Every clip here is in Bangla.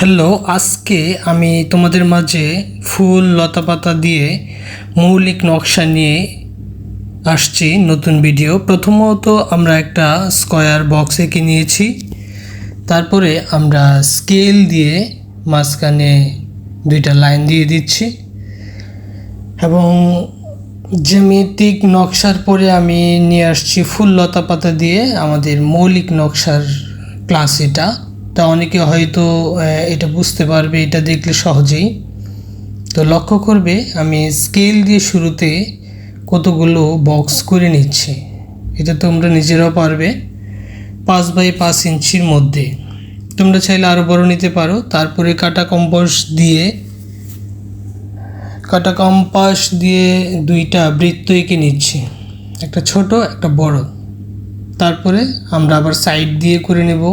হ্যালো, আজকে আমি তোমাদের মাঝে ফুল লতাপাতা দিয়ে মৌলিক নকশা নিয়ে আসছি নতুন ভিডিও। প্রথমত আমরা একটা স্কয়ার বক্স এঁকে নিয়েছি, তারপরে আমরা স্কেল দিয়ে মাঝখানে দুইটা লাইন দিয়ে দিচ্ছি এবং জ্যামিতিক নকশার পরে আমি নিয়ে আসছি ফুল লতাপাতা দিয়ে আমাদের মৌলিক নকশার ক্লাস। তা অনেকে হয়তো এটা বুঝতে পারবে এটা দেখলে সহজেই। তো লক্ষ্য করবে আমি স্কেল দিয়ে শুরুতে কতগুলো বক্স করে নিচ্ছি। এটা তোমরা নিজেরাও পারবে 5x5 ইঞ্চির মধ্যে। তোমরা চাইলে আরও বড় নিতে পারো। তারপরে কাটা কম্পাস দিয়ে দুইটা বৃত্ত এঁকে নিচ্ছি, একটা ছোট একটা বড়। তারপরে আমরা আবার সাইড দিয়ে করে নেব,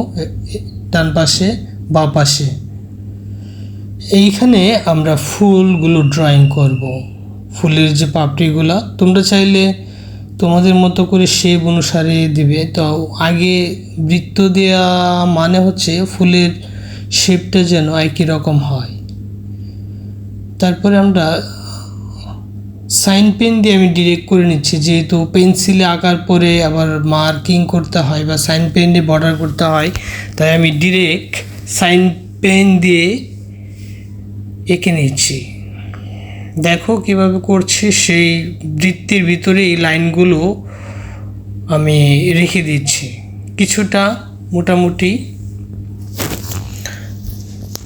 ডান পাশে বাঁ পাশে। এইখানে আমরা ফুলগুলো ড্রয়িং করব, ফুলের যে পাপড়িগুলো। তোমরা চাইলে তোমাদের মতো করে শেপ অনুসারে দিবে। তো আগে বৃত্ত দেওয়া মানে হচ্ছে ফুলের শেপটা যেন একই রকম হয়। তারপরে আমরা সাইন পেন দিয়ে আমি ডিরেক্ট করে নিচ্ছি, যেহেতু পেন্সিলে আঁকার পরে আবার মার্কিং করতে হয় বা সাইন পেন দিয়ে বর্ডার করতে হয়, তাই আমি ডিরেক্ট সাইন পেন দিয়ে এঁকে নিচ্ছি। দেখো কিভাবে করছি, সেই বৃত্তের ভিতরে এই লাইনগুলো আমি রেখে দিচ্ছি কিছুটা মোটামুটি।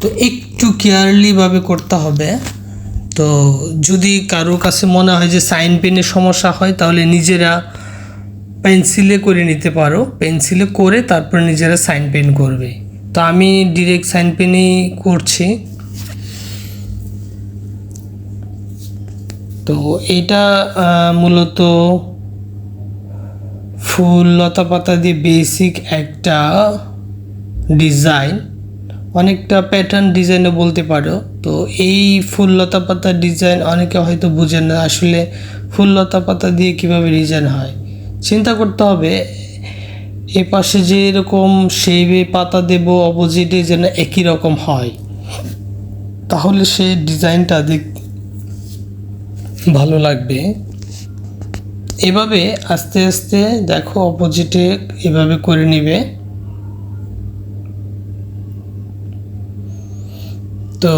তো একটু কেয়ারলিভাবে করতে হবে। তো যদি কারোর কাছে মনে হয় যে সাইন পেনের সমস্যা হয়, তাহলে নিজেরা পেন্সিলে করে নিতে পারো। পেন্সিলে করে তারপর নিজেরা সাইন পেন করবে। তো আমি ডিরেক্ট সাইন পেনেই করছি। তো এটা মূলত ফুল লতাপাতা দিয়ে বেসিক একটা ডিজাইন, অনেকটা প্যাটার্ন ডিজাইনও বলতে পারো। তো এই ফুল লতাপাতার ডিজাইন অনেকে হয়তো বুঝেন না, আসলে ফুল লতাপাতা দিয়ে কীভাবে ডিজাইন হয়। চিন্তা করতে হবে এ পাশে যে এরকম শেপে পাতা দেব, অপোজিটে যেন একই রকম হয়, তাহলে সেই ডিজাইনটা ভালো লাগবে। এভাবে আস্তে আস্তে দেখো অপোজিটে এভাবে করে নিবে। তো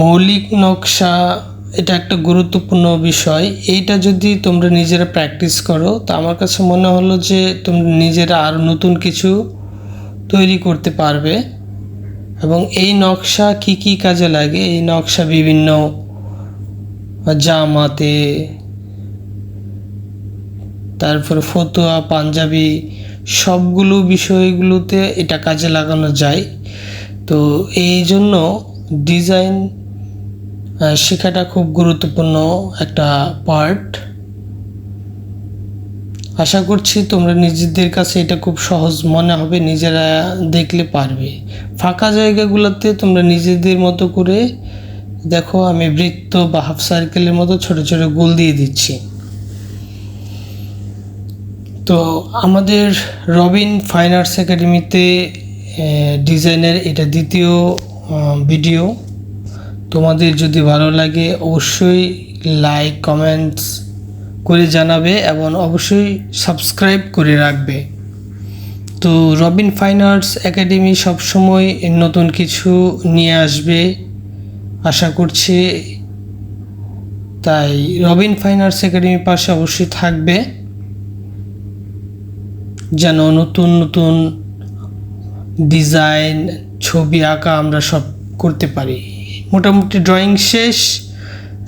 মৌলিক নকশা এটা একটা গুরুত্বপূর্ণ বিষয়। এইটা যদি তোমরা নিজেরা প্র্যাকটিস করো, তো আমার কাছে মনে হলো যে তোমরা নিজেরা আরও নতুন কিছু তৈরি করতে পারবে। এবং এই নকশা কি কি কাজে লাগে, এই নকশা বিভিন্ন জামাতে, তারপরে ফতুয়া, পাঞ্জাবি, সবগুলো বিষয়গুলোতে এটা কাজে লাগানো যায়। তো এই জন্য ডিজাইন শেখাটা খুব গুরুত্বপূর্ণ একটা পার্ট। আশা করছি তোমরা নিজেদের কাছে এটা খুব সহজ মনে হবে, নিজেরা দেখলে পারবে। ফাঁকা জায়গাগুলোতে তোমরা নিজেদের মতো করে দেখো, আমি বৃত্ত বা হাফ সার্কেলের মতো ছোট ছোট গোল দিয়ে দিচ্ছি। তো আমাদের রবিন ফাইন আর্টস একাডেমিতে ডিজাইনের এটা দ্বিতীয় ভিডিও। তোমাদের যদি ভালো লাগে অবশ্যই লাইক কমেন্টস করে জানাবে এবং অবশ্যই সাবস্ক্রাইব করে রাখবে। তো রবিন ফাইন আর্টস একাডেমি সবসময় নতুন কিছু নিয়ে আসবে আশা করছি। তাই রবিন ফাইন আর্টস একাডেমির পাশে অবশ্যই থাকবে, যেন নতুন নতুন ডিজাইন, ছবি আঁকা আমরা সব করতে পারি। মোটামুটি ড্রয়িং শেষ।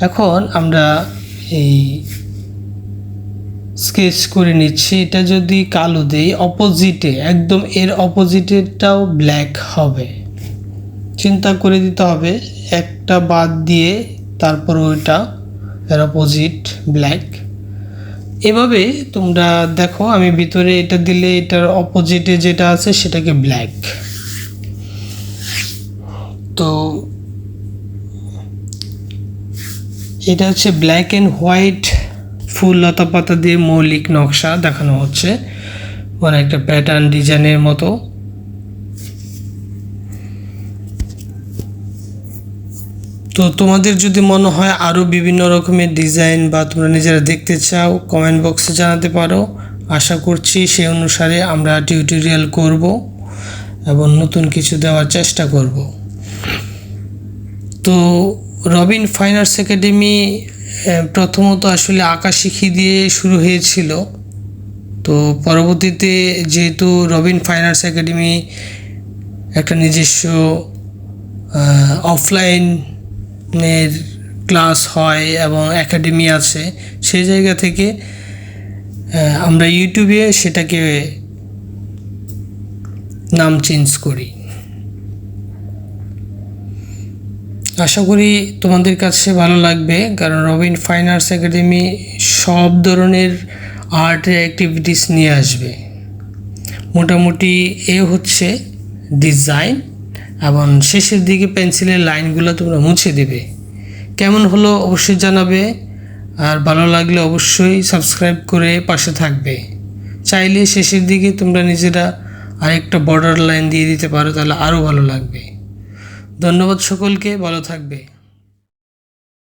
এখন আমরা এই স্কেচ করে নিচ্ছি। এটা যদি কালো দেই, অপোজিটে একদম এর অপোজিটেরটাও ব্ল্যাক হবে। চিন্তা করে দিতে হবে, একটা বাদ দিয়ে তারপর ওইটা এর অপোজিট ব্ল্যাক। এভাবে তোমরা দেখো, আমি ভিতরে এটা দিলে এটার অপোজিটে যেটা আছে সেটাকে ব্ল্যাক। তো এটা হচ্ছে ব্ল্যাক অ্যান্ড হোয়াইট ফুল লতাপাতা দিয়ে মৌলিক নকশা দেখানো হচ্ছে, মানে একটা প্যাটার্ন ডিজাইনের মতো। তো তোমাদের যদি মনে হয় আরও বিভিন্ন রকমের ডিজাইন বা তোমরা নিজেরা দেখতে চাও, কমেন্ট বক্সে জানাতে পারো। আশা করছি সেই অনুসারে আমরা টিউটোরিয়াল করব এবং নতুন কিছু দেওয়ার চেষ্টা করব। তো রবিন ফাইন আর্টস একাডেমি প্রথমত আসলে আঁকা শিখি দিয়ে শুরু হয়েছিল। তো পরবর্তীতে যেহেতু রবিন ফাইন আর্টস একাডেমি একটা নিজস্ব অফলাইনের ক্লাস হয় এবং একাডেমি আছে, সেই জায়গা থেকে আমরা ইউটিউবে সেটাকে নাম চেঞ্জ করি। আশা করি তোমাদের কাছে ভালো লাগবে, কারণ রবিন ফাইন আর্টস একাডেমি সব ধরনের আর্টের অ্যাক্টিভিটিস নিয়ে আসবে। মোটামুটি হচ্ছে ডিজাইন, এবং শেষের দিকে পেন্সিলের লাইনগুলো তোমরা মুছে দেবে। কেমন হলো অবশ্যই জানাবে, আর ভালো লাগলে অবশ্যই সাবস্ক্রাইব করে পাশে থাকবে। চাইলে শেষের দিকে তোমরা নিজেরা আরেকটা বর্ডার লাইন দিয়ে দিতে পারো, তাহলে আরও ভালো লাগবে। ধন্যবাদ সকলকে, ভালো থাকবে।